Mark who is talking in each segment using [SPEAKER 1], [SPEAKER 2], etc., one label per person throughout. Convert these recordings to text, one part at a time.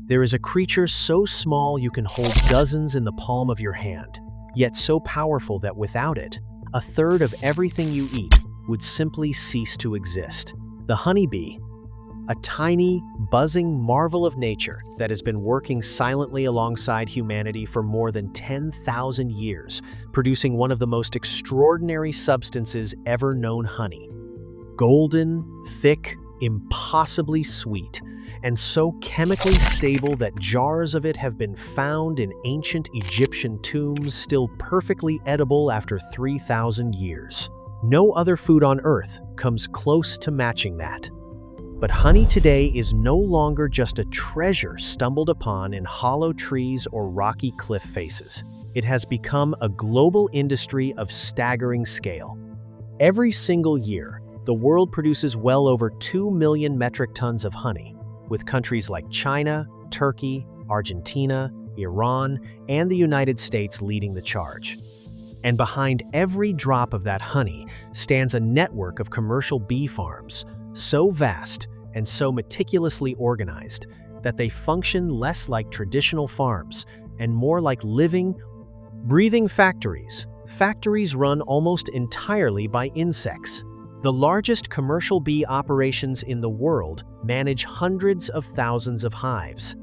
[SPEAKER 1] There is a creature so small you can hold dozens in the palm of your hand, yet so powerful that without it, a third of everything you eat would simply cease to exist. The honeybee, a tiny, buzzing marvel of nature that has been working silently alongside humanity for more than 10,000 years, producing one of the most extraordinary substances ever known: honey. Golden, thick, impossibly sweet, and so chemically stable that jars of it have been found in ancient Egyptian tombs, still perfectly edible after 3,000 years. No other food on Earth comes close to matching that. But honey today is no longer just a treasure stumbled upon in hollow trees or rocky cliff faces. It has become a global industry of staggering scale. Every single year, the world produces well over 2 million metric tons of honey, with countries like China, Turkey, Argentina, Iran, and the United States leading the charge. And behind every drop of that honey stands a network of commercial bee farms, so vast and so meticulously organized that they function less like traditional farms and more like living, breathing factories. Factories run almost entirely by insects. The largest commercial bee operations in the world manage hundreds of thousands of hives.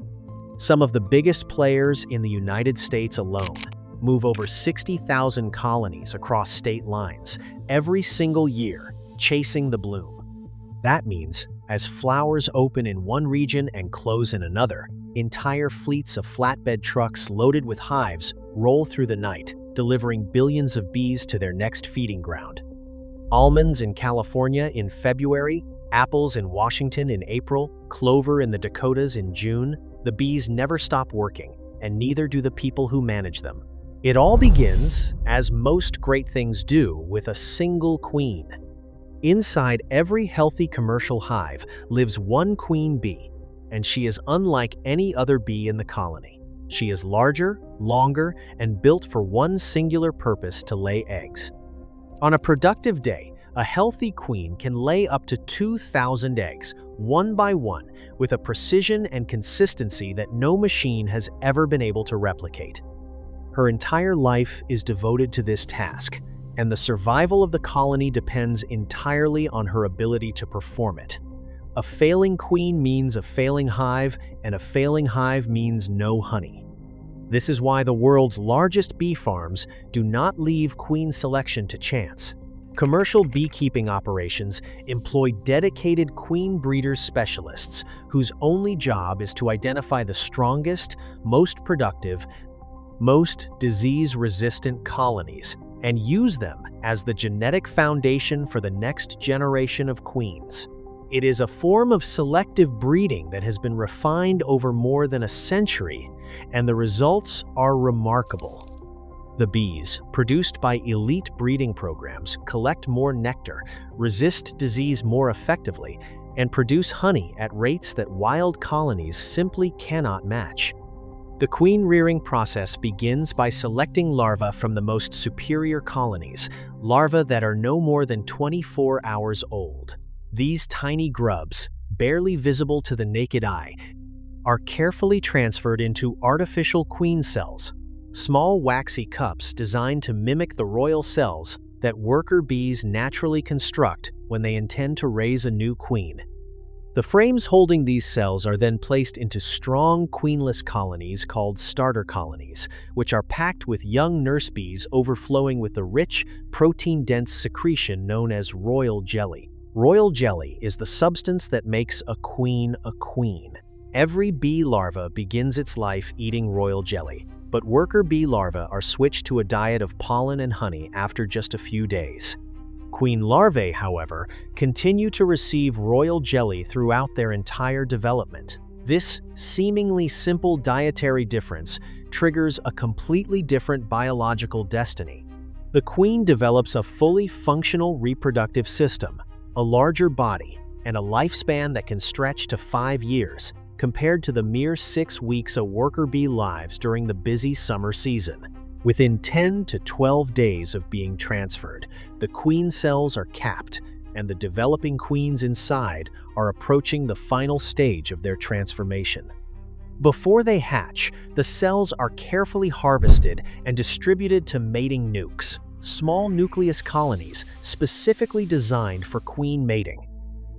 [SPEAKER 1] Some of the biggest players in the United States alone move over 60,000 colonies across state lines every single year, chasing the bloom. That means, as flowers open in one region and close in another, entire fleets of flatbed trucks loaded with hives roll through the night, delivering billions of bees to their next feeding ground. Almonds in California in February, apples in Washington in April, clover in the Dakotas in June. The bees never stop working, and neither do the people who manage them. It all begins, as most great things do, with a single queen. Inside every healthy commercial hive lives one queen bee, and she is unlike any other bee in the colony. She is larger, longer, and built for one singular purpose: to lay eggs. On a productive day, a healthy queen can lay up to 2,000 eggs, one by one, with a precision and consistency that no machine has ever been able to replicate. Her entire life is devoted to this task, and the survival of the colony depends entirely on her ability to perform it. A failing queen means a failing hive, and a failing hive means no honey. This is why the world's largest bee farms do not leave queen selection to chance. Commercial beekeeping operations employ dedicated queen breeders specialists whose only job is to identify the strongest, most productive, most disease-resistant colonies and use them as the genetic foundation for the next generation of queens. It is a form of selective breeding that has been refined over more than a century, and the results are remarkable. The bees, produced by elite breeding programs, collect more nectar, resist disease more effectively, and produce honey at rates that wild colonies simply cannot match. The queen rearing process begins by selecting larvae from the most superior colonies, larvae that are no more than 24 hours old. These tiny grubs, barely visible to the naked eye, are carefully transferred into artificial queen cells, small waxy cups designed to mimic the royal cells that worker bees naturally construct when they intend to raise a new queen. The frames holding these cells are then placed into strong queenless colonies called starter colonies, which are packed with young nurse bees overflowing with the rich, protein-dense secretion known as royal jelly. Royal jelly is the substance that makes a queen a queen. Every bee larva begins its life eating royal jelly, but worker bee larvae are switched to a diet of pollen and honey after just a few days. Queen larvae, however, continue to receive royal jelly throughout their entire development. This seemingly simple dietary difference triggers a completely different biological destiny. The queen develops a fully functional reproductive system, a larger body, and a lifespan that can stretch to 5 years, compared to the mere 6 weeks a worker bee lives during the busy summer season. Within 10 to 12 days of being transferred, the queen cells are capped, and the developing queens inside are approaching the final stage of their transformation. Before they hatch, the cells are carefully harvested and distributed to mating nukes, small nucleus colonies specifically designed for queen mating.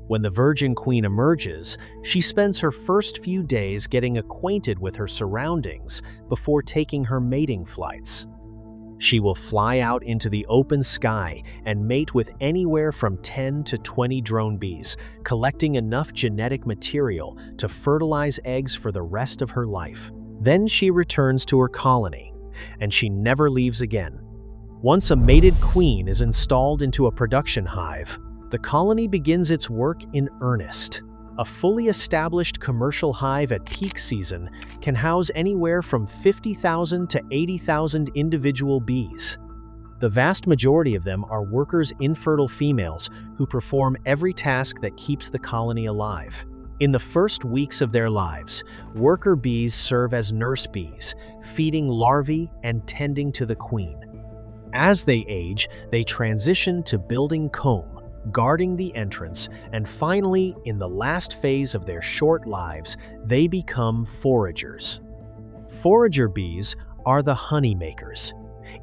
[SPEAKER 1] When the virgin queen emerges, she spends her first few days getting acquainted with her surroundings before taking her mating flights. She will fly out into the open sky and mate with anywhere from 10 to 20 drone bees, collecting enough genetic material to fertilize eggs for the rest of her life. Then she returns to her colony, and she never leaves again. Once a mated queen is installed into a production hive, the colony begins its work in earnest. A fully established commercial hive at peak season can house anywhere from 50,000 to 80,000 individual bees. The vast majority of them are workers' infertile females who perform every task that keeps the colony alive. In the first weeks of their lives, worker bees serve as nurse bees, feeding larvae and tending to the queen. As they age, they transition to building comb, guarding the entrance, and finally, in the last phase of their short lives, they become foragers. Forager bees are the honey makers.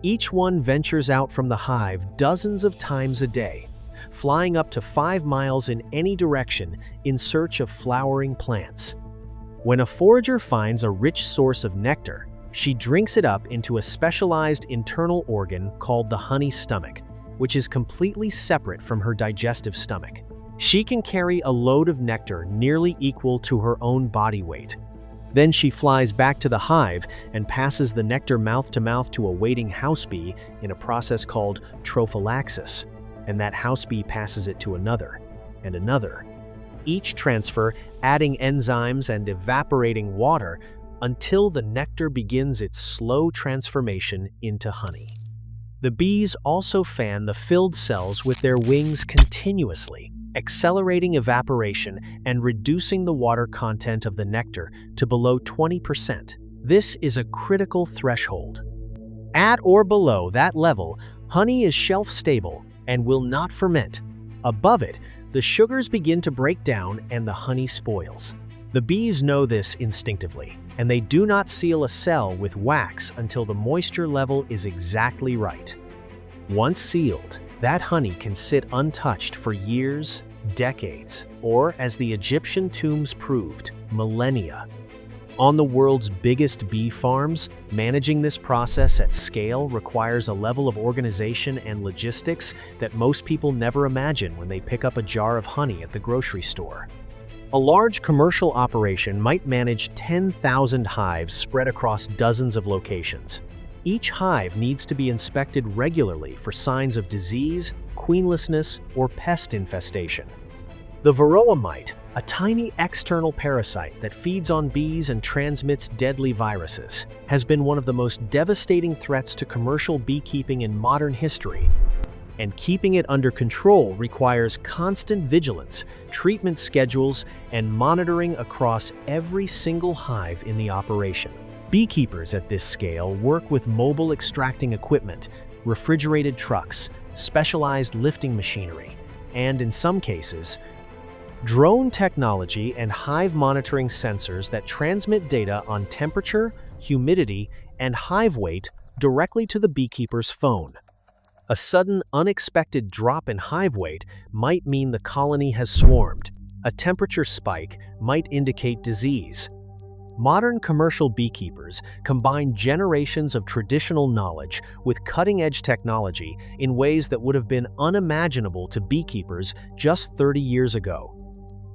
[SPEAKER 1] Each one ventures out from the hive dozens of times a day, flying up to 5 miles in any direction in search of flowering plants. When a forager finds a rich source of nectar, she drinks it up into a specialized internal organ called the honey stomach, which is completely separate from her digestive stomach. She can carry a load of nectar nearly equal to her own body weight. Then she flies back to the hive and passes the nectar mouth to mouth to a waiting house bee in a process called trophallaxis, and that house bee passes it to another and another, each transfer adding enzymes and evaporating water until the nectar begins its slow transformation into honey. The bees also fan the filled cells with their wings continuously, accelerating evaporation and reducing the water content of the nectar to below 20%. This is a critical threshold. At or below that level, honey is shelf-stable and will not ferment. Above it, the sugars begin to break down and the honey spoils. The bees know this instinctively, and they do not seal a cell with wax until the moisture level is exactly right. Once sealed, that honey can sit untouched for years, decades, or, as the Egyptian tombs proved, millennia. On the world's biggest bee farms, managing this process at scale requires a level of organization and logistics that most people never imagine when they pick up a jar of honey at the grocery store. A large commercial operation might manage 10,000 hives spread across dozens of locations. Each hive needs to be inspected regularly for signs of disease, queenlessness, or pest infestation. The varroa mite, a tiny external parasite that feeds on bees and transmits deadly viruses, has been one of the most devastating threats to commercial beekeeping in modern history. And keeping it under control requires constant vigilance, treatment schedules, and monitoring across every single hive in the operation. Beekeepers at this scale work with mobile extracting equipment, refrigerated trucks, specialized lifting machinery, and in some cases, drone technology and hive monitoring sensors that transmit data on temperature, humidity, and hive weight directly to the beekeeper's phone. A sudden, unexpected drop in hive weight might mean the colony has swarmed. A temperature spike might indicate disease. Modern commercial beekeepers combine generations of traditional knowledge with cutting-edge technology in ways that would have been unimaginable to beekeepers just 30 years ago.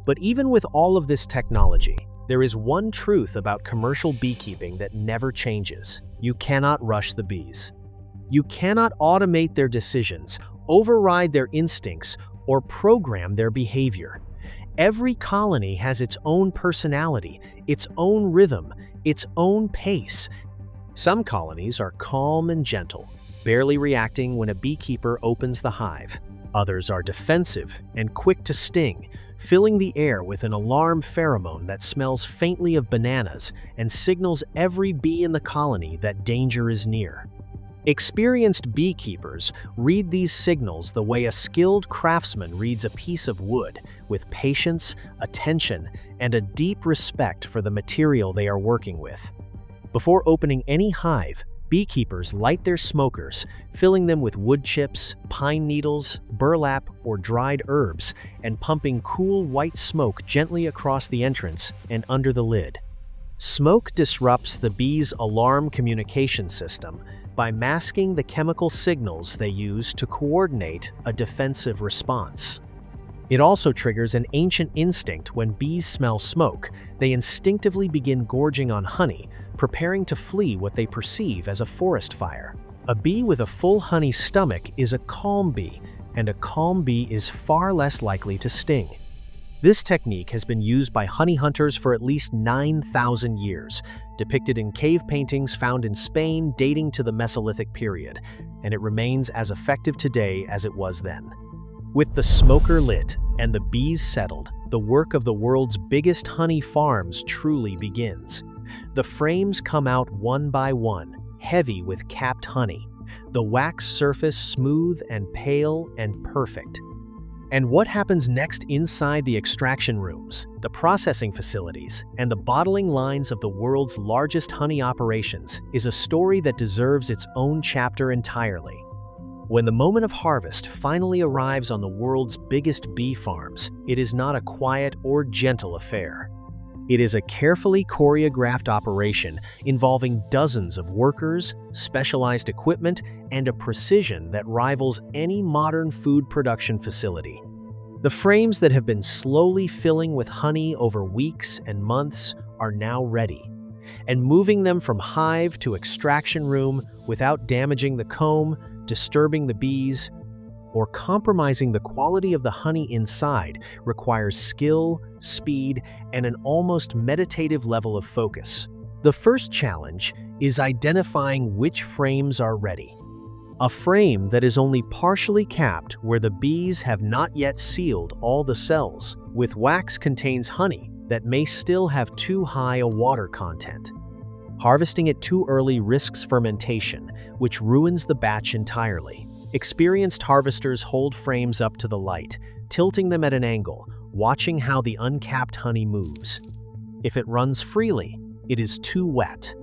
[SPEAKER 1] But even with all of this technology, there is one truth about commercial beekeeping that never changes. You cannot rush the bees. You cannot automate their decisions, override their instincts, or program their behavior. Every colony has its own personality, its own rhythm, its own pace. Some colonies are calm and gentle, barely reacting when a beekeeper opens the hive. Others are defensive and quick to sting, filling the air with an alarm pheromone that smells faintly of bananas and signals every bee in the colony that danger is near. Experienced beekeepers read these signals the way a skilled craftsman reads a piece of wood, with patience, attention, and a deep respect for the material they are working with. Before opening any hive, beekeepers light their smokers, filling them with wood chips, pine needles, burlap, or dried herbs, and pumping cool white smoke gently across the entrance and under the lid. Smoke disrupts the bees' alarm communication system by masking the chemical signals they use to coordinate a defensive response. It also triggers an ancient instinct. When bees smell smoke, they instinctively begin gorging on honey, preparing to flee what they perceive as a forest fire. A bee with a full honey stomach is a calm bee, and a calm bee is far less likely to sting. This technique has been used by honey hunters for at least 9,000 years, depicted in cave paintings found in Spain dating to the Mesolithic period, and it remains as effective today as it was then. With the smoker lit and the bees settled, the work of the world's biggest honey farms truly begins. The frames come out one by one, heavy with capped honey, the wax surface smooth and pale and perfect. And what happens next inside the extraction rooms, the processing facilities, and the bottling lines of the world's largest honey operations is a story that deserves its own chapter entirely. When the moment of harvest finally arrives on the world's biggest bee farms, it is not a quiet or gentle affair. It is a carefully choreographed operation involving dozens of workers, specialized equipment, and a precision that rivals any modern food production facility. The frames that have been slowly filling with honey over weeks and months are now ready, and moving them from hive to extraction room without damaging the comb, disturbing the bees, or compromising the quality of the honey inside requires skill, speed, and an almost meditative level of focus. The first challenge is identifying which frames are ready. A frame that is only partially capped where the bees have not yet sealed all the cells, with wax contains honey that may still have too high a water content. Harvesting it too early risks fermentation, which ruins the batch entirely. Experienced harvesters hold frames up to the light, tilting them at an angle, watching how the uncapped honey moves. If it runs freely, it is too wet.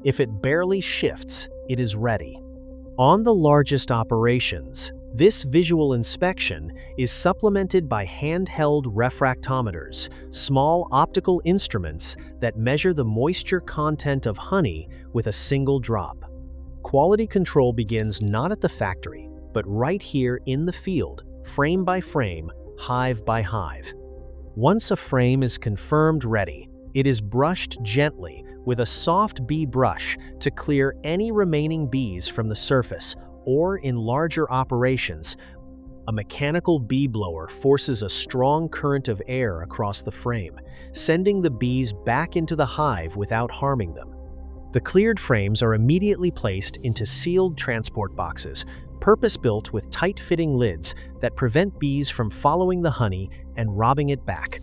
[SPEAKER 1] If it barely shifts, it is ready. On the largest operations, this visual inspection is supplemented by handheld refractometers, small optical instruments that measure the moisture content of honey with a single drop. Quality control begins not at the factory, but right here in the field, frame by frame, hive by hive. Once a frame is confirmed ready, it is brushed gently with a soft bee brush to clear any remaining bees from the surface, or in larger operations, a mechanical bee blower forces a strong current of air across the frame, sending the bees back into the hive without harming them. The cleared frames are immediately placed into sealed transport boxes, purpose-built with tight-fitting lids that prevent bees from following the honey and robbing it back.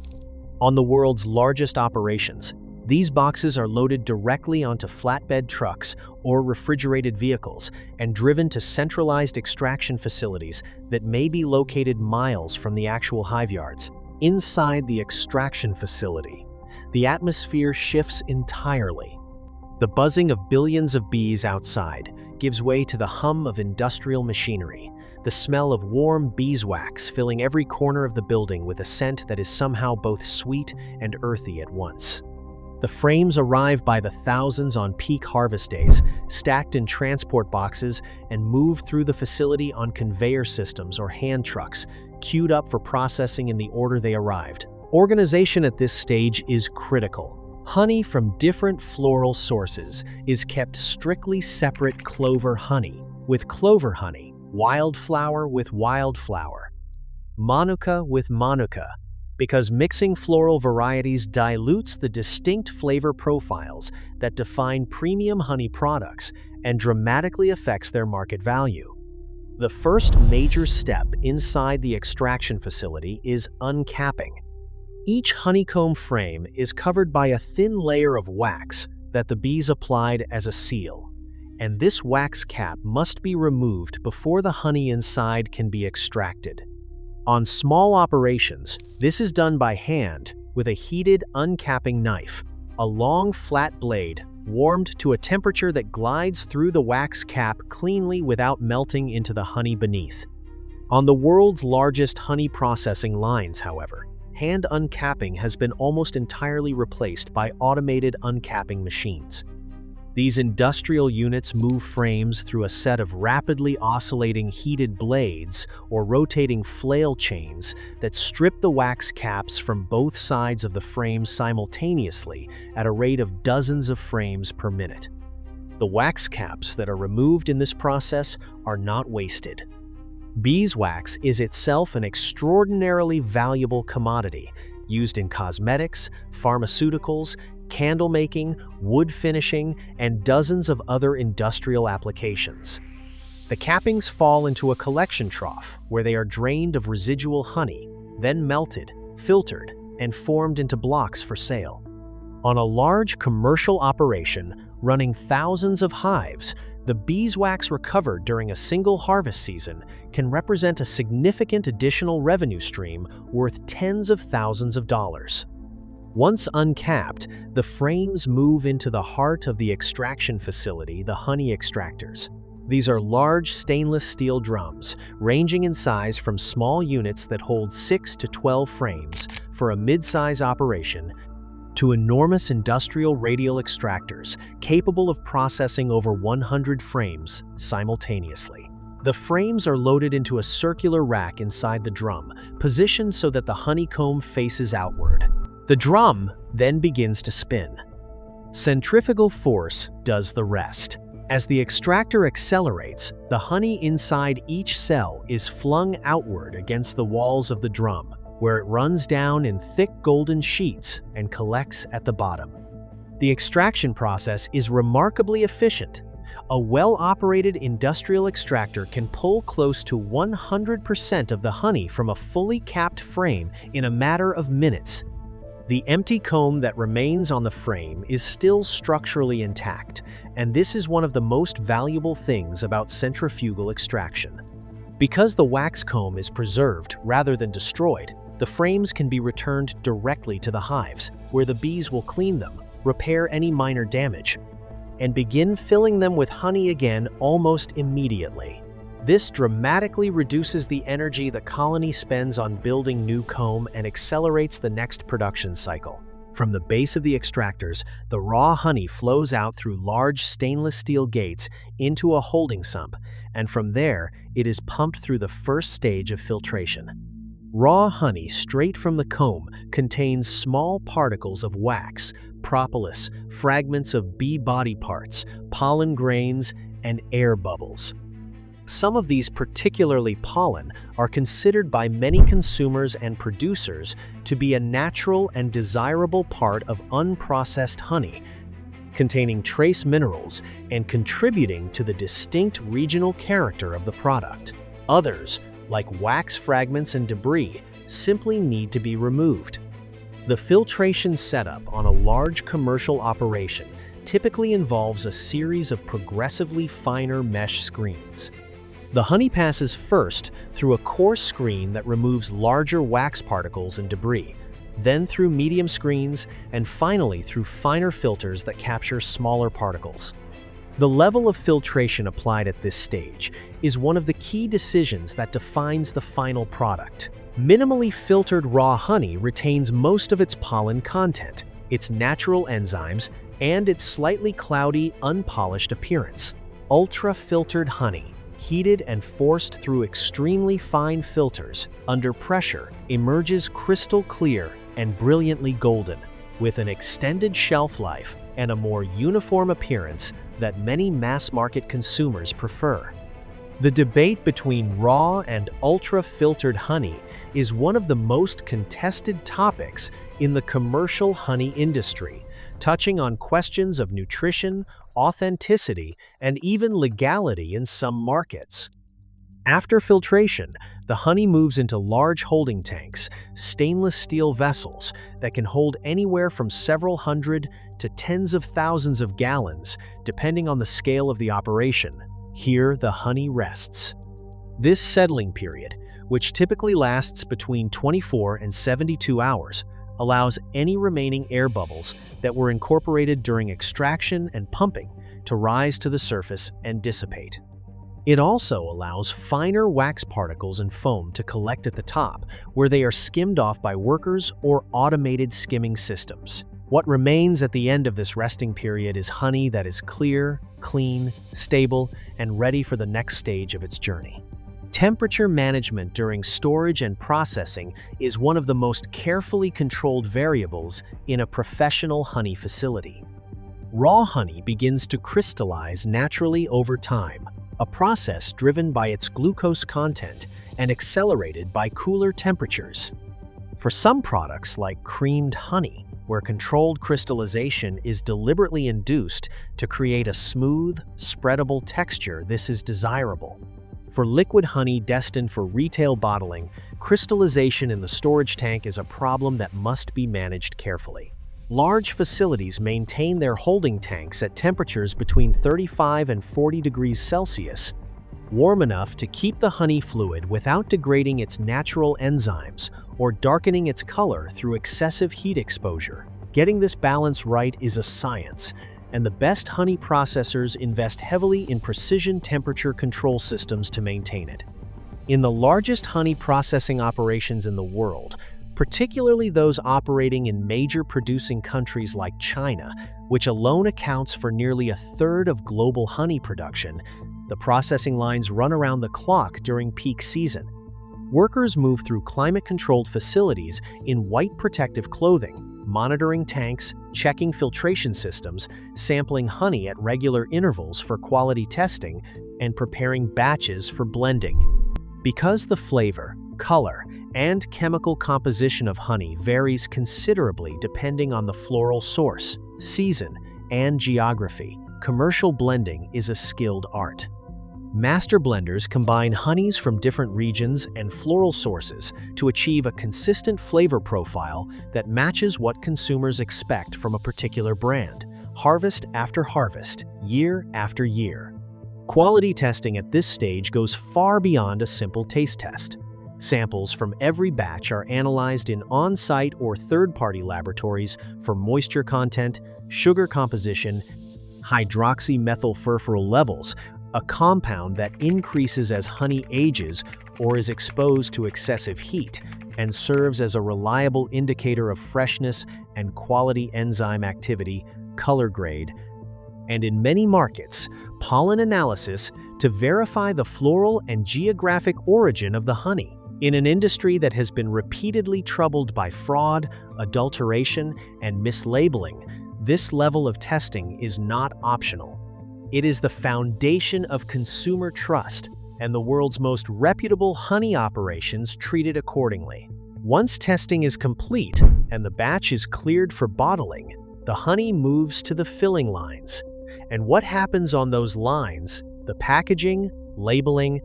[SPEAKER 1] On the world's largest operations, these boxes are loaded directly onto flatbed trucks or refrigerated vehicles and driven to centralized extraction facilities that may be located miles from the actual hive yards. Inside the extraction facility, the atmosphere shifts entirely. The buzzing of billions of bees outside gives way to the hum of industrial machinery, the smell of warm beeswax filling every corner of the building with a scent that is somehow both sweet and earthy at once. The frames arrive by the thousands on peak harvest days, stacked in transport boxes, and move through the facility on conveyor systems or hand trucks, queued up for processing in the order they arrived. Organization at this stage is critical. Honey from different floral sources is kept strictly separate: clover honey with clover honey, wildflower with wildflower, manuka with manuka, because mixing floral varieties dilutes the distinct flavor profiles that define premium honey products and dramatically affects their market value. The first major step inside the extraction facility is uncapping. Each honeycomb frame is covered by a thin layer of wax that the bees applied as a seal, and this wax cap must be removed before the honey inside can be extracted. On small operations, this is done by hand with a heated uncapping knife, a long flat blade warmed to a temperature that glides through the wax cap cleanly without melting into the honey beneath. On the world's largest honey processing lines, however, hand uncapping has been almost entirely replaced by automated uncapping machines. These industrial units move frames through a set of rapidly oscillating heated blades or rotating flail chains that strip the wax caps from both sides of the frame simultaneously at a rate of dozens of frames per minute. The wax caps that are removed in this process are not wasted. Beeswax is itself an extraordinarily valuable commodity used in cosmetics, pharmaceuticals, candle making, wood finishing, and dozens of other industrial applications. The cappings fall into a collection trough where they are drained of residual honey, then melted, filtered, and formed into blocks for sale. On a large commercial operation running thousands of hives, the beeswax recovered during a single harvest season can represent a significant additional revenue stream worth tens of thousands of dollars. Once uncapped, the frames move into the heart of the extraction facility, the honey extractors. These are large stainless steel drums, ranging in size from small units that hold 6 to 12 frames for a mid-size operation to enormous industrial radial extractors capable of processing over 100 frames simultaneously. The frames are loaded into a circular rack inside the drum, positioned so that the honeycomb faces outward. The drum then begins to spin. Centrifugal force does the rest. As the extractor accelerates, the honey inside each cell is flung outward against the walls of the drum, where it runs down in thick golden sheets and collects at the bottom. The extraction process is remarkably efficient. A well-operated industrial extractor can pull close to 100% of the honey from a fully capped frame in a matter of minutes. The empty comb that remains on the frame is still structurally intact, and this is one of the most valuable things about centrifugal extraction. Because the wax comb is preserved rather than destroyed, the frames can be returned directly to the hives, where the bees will clean them, repair any minor damage, and begin filling them with honey again almost immediately. This dramatically reduces the energy the colony spends on building new comb and accelerates the next production cycle. From the base of the extractors, the raw honey flows out through large stainless steel gates into a holding sump, and from there, it is pumped through the first stage of filtration. Raw honey straight from the comb contains small particles of wax, propolis, fragments of bee body parts, pollen grains, and air bubbles. Some of these, particularly pollen, are considered by many consumers and producers to be a natural and desirable part of unprocessed honey, containing trace minerals and contributing to the distinct regional character of the product. Others, like wax fragments and debris, simply need to be removed. The filtration setup on a large commercial operation typically involves a series of progressively finer mesh screens. The honey passes first through a coarse screen that removes larger wax particles and debris, then through medium screens, and finally through finer filters that capture smaller particles. The level of filtration applied at this stage is one of the key decisions that defines the final product. Minimally filtered raw honey retains most of its pollen content, its natural enzymes, and its slightly cloudy, unpolished appearance. Ultra-filtered honey, heated and forced through extremely fine filters under pressure, emerges crystal clear and brilliantly golden, with an extended shelf life and a more uniform appearance that many mass-market consumers prefer. The debate between raw and ultra-filtered honey is one of the most contested topics in the commercial honey industry, touching on questions of nutrition, authenticity, and even legality in some markets. After filtration, the honey moves into large holding tanks, stainless steel vessels that can hold anywhere from several hundred to tens of thousands of gallons, depending on the scale of the operation. Here, the honey rests. This settling period, which typically lasts between 24 and 72 hours, allows any remaining air bubbles that were incorporated during extraction and pumping to rise to the surface and dissipate. It also allows finer wax particles and foam to collect at the top, where they are skimmed off by workers or automated skimming systems. What remains at the end of this resting period is honey that is clear, clean, stable, and ready for the next stage of its journey. Temperature management during storage and processing is one of the most carefully controlled variables in a professional honey facility. Raw honey begins to crystallize naturally over time, a process driven by its glucose content and accelerated by cooler temperatures. For some products like creamed honey, where controlled crystallization is deliberately induced to create a smooth, spreadable texture, this is desirable. For liquid honey destined for retail bottling, crystallization in the storage tank is a problem that must be managed carefully. Large facilities maintain their holding tanks at temperatures between 35 and 40 degrees Celsius, warm enough to keep the honey fluid without degrading its natural enzymes or darkening its color through excessive heat exposure. Getting this balance right is a science, and the best honey processors invest heavily in precision temperature control systems to maintain it. In the largest honey processing operations in the world, particularly those operating in major producing countries like China, which alone accounts for nearly a third of global honey production, the processing lines run around the clock during peak season. Workers move through climate-controlled facilities in white protective clothing, monitoring tanks, checking filtration systems, sampling honey at regular intervals for quality testing, and preparing batches for blending. Because the flavor, color, and chemical composition of honey varies considerably depending on the floral source, season, and geography, commercial blending is a skilled art. Master blenders combine honeys from different regions and floral sources to achieve a consistent flavor profile that matches what consumers expect from a particular brand, harvest after harvest, year after year. Quality testing at this stage goes far beyond a simple taste test. Samples from every batch are analyzed in on-site or third-party laboratories for moisture content, sugar composition, hydroxymethylfurfuryl levels, a compound that increases as honey ages or is exposed to excessive heat and serves as a reliable indicator of freshness and quality enzyme activity, color grade, and in many markets, pollen analysis to verify the floral and geographic origin of the honey. In an industry that has been repeatedly troubled by fraud, adulteration, and mislabeling, this level of testing is not optional. It is the foundation of consumer trust, and the world's most reputable honey operations treat it accordingly. Once testing is complete and the batch is cleared for bottling, the honey moves to the filling lines. And what happens on those lines, the packaging, labeling,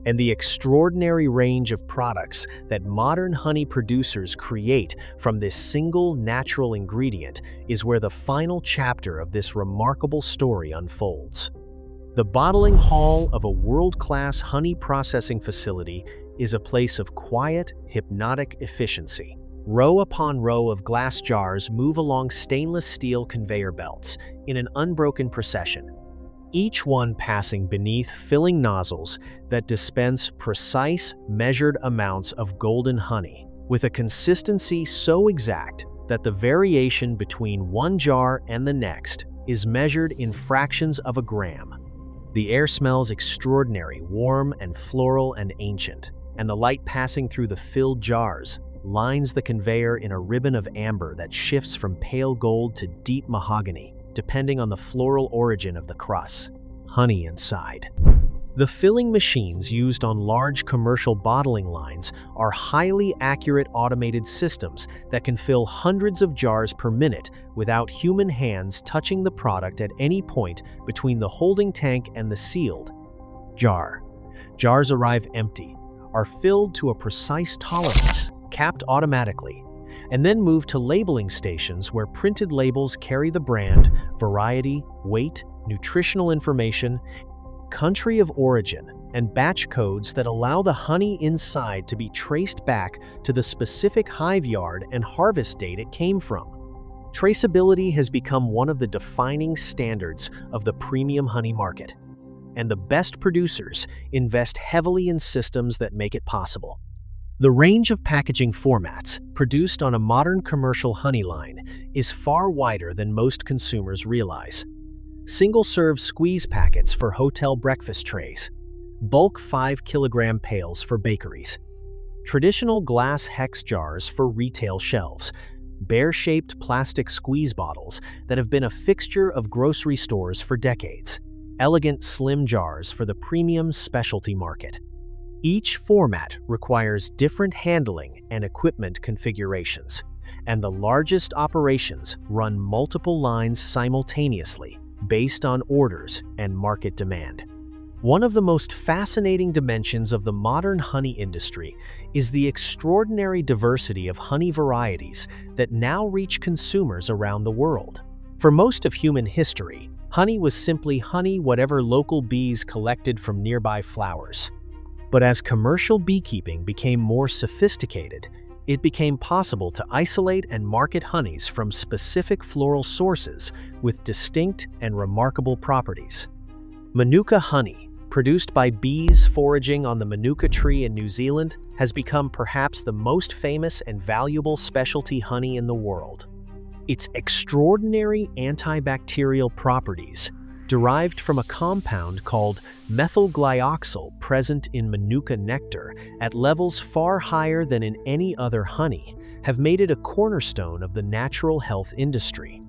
[SPEAKER 1] and the extraordinary range of products that modern honey producers create from this single natural ingredient is where the final chapter of this remarkable story unfolds. The bottling hall of a world-class honey processing facility is a place of quiet, hypnotic efficiency. Row upon row of glass jars move along stainless steel conveyor belts in an unbroken procession, each one passing beneath filling nozzles that dispense precise, measured amounts of golden honey, with a consistency so exact that the variation between one jar and the next is measured in fractions of a gram. The air smells extraordinary, warm and floral and ancient, and the light passing through the filled jars lines the conveyor in a ribbon of amber that shifts from pale gold to deep mahogany, depending on the floral origin of the crust. Honey inside. The filling machines used on large commercial bottling lines are highly accurate automated systems that can fill hundreds of jars per minute without human hands touching the product at any point between the holding tank and the sealed jar. Jars arrive empty, are filled to a precise tolerance, capped automatically, and then moved to labeling stations where printed labels carry the brand, variety, weight, nutritional information, country of origin, and batch codes that allow the honey inside to be traced back to the specific hive yard and harvest date it came from. Traceability has become one of the defining standards of the premium honey market, and the best producers invest heavily in systems that make it possible. The range of packaging formats produced on a modern commercial honey line is far wider than most consumers realize. Single-serve squeeze packets for hotel breakfast trays, bulk 5-kilogram pails for bakeries, traditional glass hex jars for retail shelves, bear-shaped plastic squeeze bottles that have been a fixture of grocery stores for decades, elegant slim jars for the premium specialty market. Each format requires different handling and equipment configurations, and the largest operations run multiple lines simultaneously based on orders and market demand. One of the most fascinating dimensions of the modern honey industry is the extraordinary diversity of honey varieties that now reach consumers around the world. For most of human history, honey was simply honey whatever local bees collected from nearby flowers. But as commercial beekeeping became more sophisticated, it became possible to isolate and market honeys from specific floral sources with distinct and remarkable properties. Manuka honey, produced by bees foraging on the manuka tree in New Zealand, has become perhaps the most famous and valuable specialty honey in the world. Its extraordinary antibacterial properties, derived from a compound called methylglyoxal present in manuka nectar at levels far higher than in any other honey, have made it a cornerstone of the natural health industry.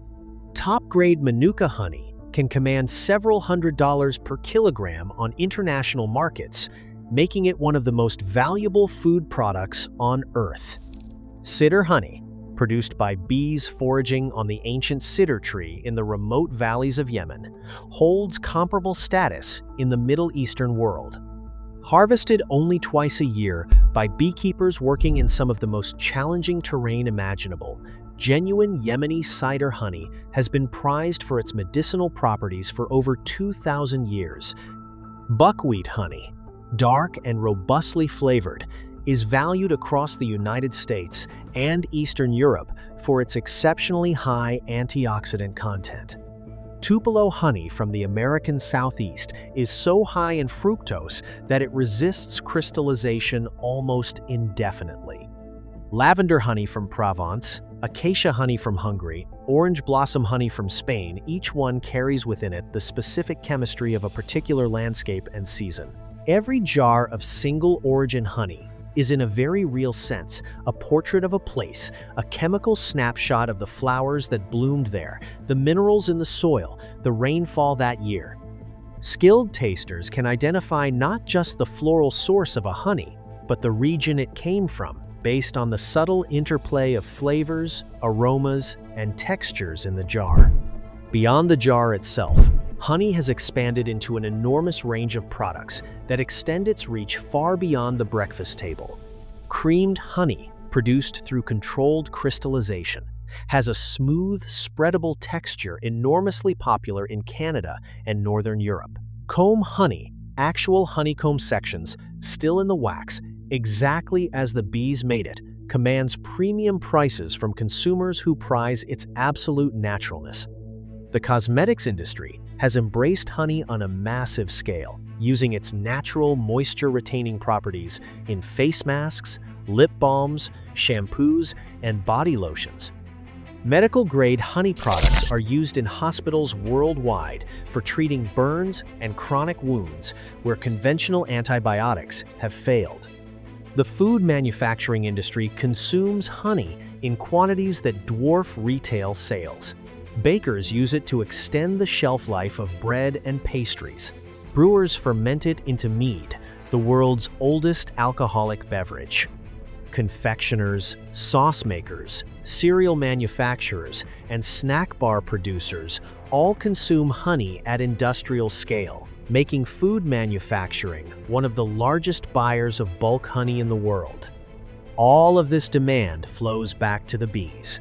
[SPEAKER 1] Top-grade manuka honey can command several $100s per kilogram on international markets, making it one of the most valuable food products on Earth. Cedar honey, produced by bees foraging on the ancient cedar tree in the remote valleys of Yemen, holds comparable status in the Middle Eastern world. Harvested only twice a year by beekeepers working in some of the most challenging terrain imaginable, genuine Yemeni cider honey has been prized for its medicinal properties for over 2,000 years. Buckwheat honey, dark and robustly flavored, is valued across the United States and Eastern Europe for its exceptionally high antioxidant content. Tupelo honey from the American Southeast is so high in fructose that it resists crystallization almost indefinitely. Lavender honey from Provence, acacia honey from Hungary, orange blossom honey from Spain, each one carries within it the specific chemistry of a particular landscape and season. Every jar of single-origin honey is in a very real sense a portrait of a place, a chemical snapshot of the flowers that bloomed there, the minerals in the soil, the rainfall that year. Skilled tasters can identify not just the floral source of a honey, but the region it came from, based on the subtle interplay of flavors, aromas, and textures in the jar. Beyond the jar itself, honey has expanded into an enormous range of products that extend its reach far beyond the breakfast table. Creamed honey, produced through controlled crystallization, has a smooth, spreadable texture enormously popular in Canada and Northern Europe. Comb honey, actual honeycomb sections, still in the wax, exactly as the bees made it, commands premium prices from consumers who prize its absolute naturalness. The cosmetics industry has embraced honey on a massive scale, using its natural moisture-retaining properties in face masks, lip balms, shampoos, and body lotions. Medical-grade honey products are used in hospitals worldwide for treating burns and chronic wounds where conventional antibiotics have failed. The food manufacturing industry consumes honey in quantities that dwarf retail sales. Bakers use it to extend the shelf life of bread and pastries. Brewers ferment it into mead, the world's oldest alcoholic beverage. Confectioners, sauce makers, cereal manufacturers, and snack bar producers all consume honey at industrial scale. making food manufacturing one of the largest buyers of bulk honey in the world. All of this demand flows back to the bees.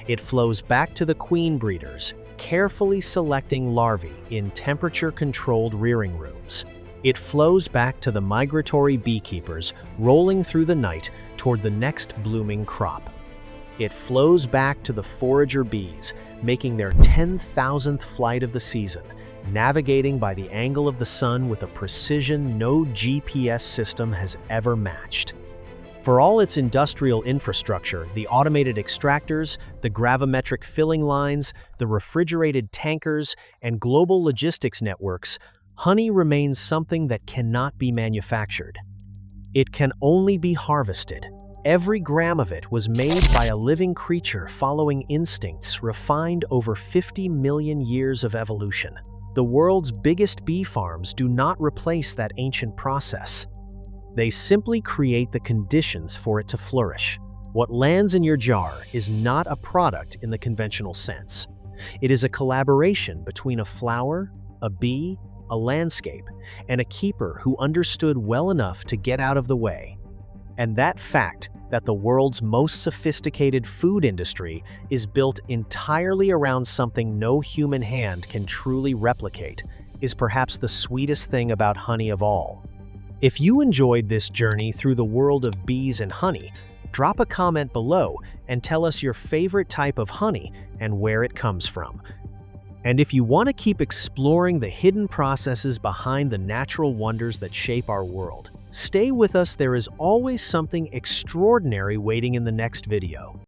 [SPEAKER 1] It flows back to the queen breeders, carefully selecting larvae in temperature-controlled rearing rooms. It flows back to the migratory beekeepers rolling through the night toward the next blooming crop. It flows back to the forager bees, making their 10,000th flight of the season, navigating by the angle of the sun with a precision no GPS system has ever matched. For all its industrial infrastructure, the automated extractors, the gravimetric filling lines, the refrigerated tankers, and global logistics networks, honey remains something that cannot be manufactured. It can only be harvested. Every gram of it was made by a living creature following instincts refined over 50 million years of evolution. The world's biggest bee farms do not replace that ancient process. They simply create the conditions for it to flourish. What lands in your jar is not a product in the conventional sense. It is a collaboration between a flower, a bee, a landscape, and a keeper who understood well enough to get out of the way. And that fact that the world's most sophisticated food industry is built entirely around something no human hand can truly replicate is perhaps the sweetest thing about honey of all. If you enjoyed this journey through the world of bees and honey, drop a comment below and tell us your favorite type of honey and where it comes from. And if you want to keep exploring the hidden processes behind the natural wonders that shape our world, stay with us. There is always something extraordinary waiting in the next video.